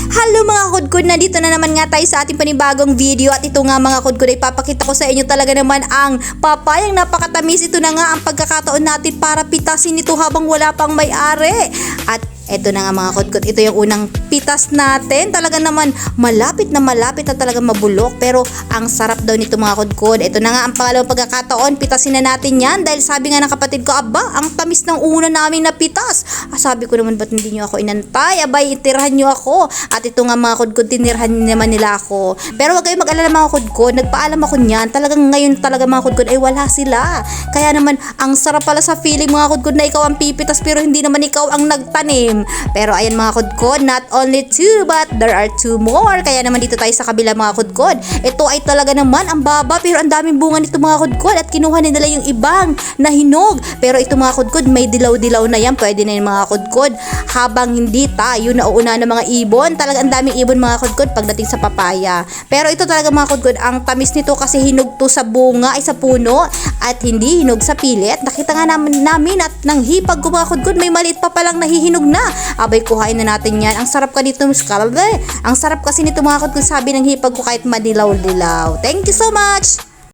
Hello mga kudkud, nandito na naman nga tayo sa ating panibagong video at ito nga mga kudkud ay ipapakita ko sa inyo talaga naman ang papayang napakatamis. Ito na nga ang pagkakataon natin para pitasin ito habang wala pang may-ari. At eto na nga mga kudkud, ito yung unang pitas natin. Talaga naman malapit na talaga mabulok, pero ang sarap daw nito mga kudkud. Ito na nga ang pangalawang pagkakataon, pitasin na natin yan dahil sabi nga ng kapatid ko, aba, ang tamis ng una naming napitas. Sabi ko naman, ba't hindi nyo ako inantay? Abay, itirhan nyo ako. At ito nga mga kudkud, tinirhan naman nila ako. Pero wag kayong mag-alala mga kudkud, nagpaalam ako niyan. Talagang ngayon talaga mga kudkud ay wala sila. Kaya naman, ang sarap pala sa feeling mga kudkud na ikaw ang pipitas pero hindi naman ikaw ang nagtanim. Pero ayan mga kudkod, not only two but there are two more. Kaya naman dito tayo sa kabila mga kudkod. Ito ay talaga naman ang baba pero ang daming bunga nito mga kudkod at kinuha nila yung ibang na hinog. Pero ito mga kudkod, may dilaw-dilaw na yan. Pwede na yung mga kudkod. Habang hindi tayo nauuna ng mga ibon. Talaga ang daming ibon mga kudkod pagdating sa papaya. Pero ito talaga mga kudkod, ang tamis nito kasi hinog to sa bunga ay sa puno at hindi hinog sa pilit. Nakita nga namin at nang hipag ko mga kudkod, may maliit pa palang nahihinog na. Abay, kuhain na natin yan. Ang sarap ka dito, muskalde. Ang sarap kasi nito mga kudkod, sabi ng hipag ko kahit madilaw-dilaw. Thank you so much!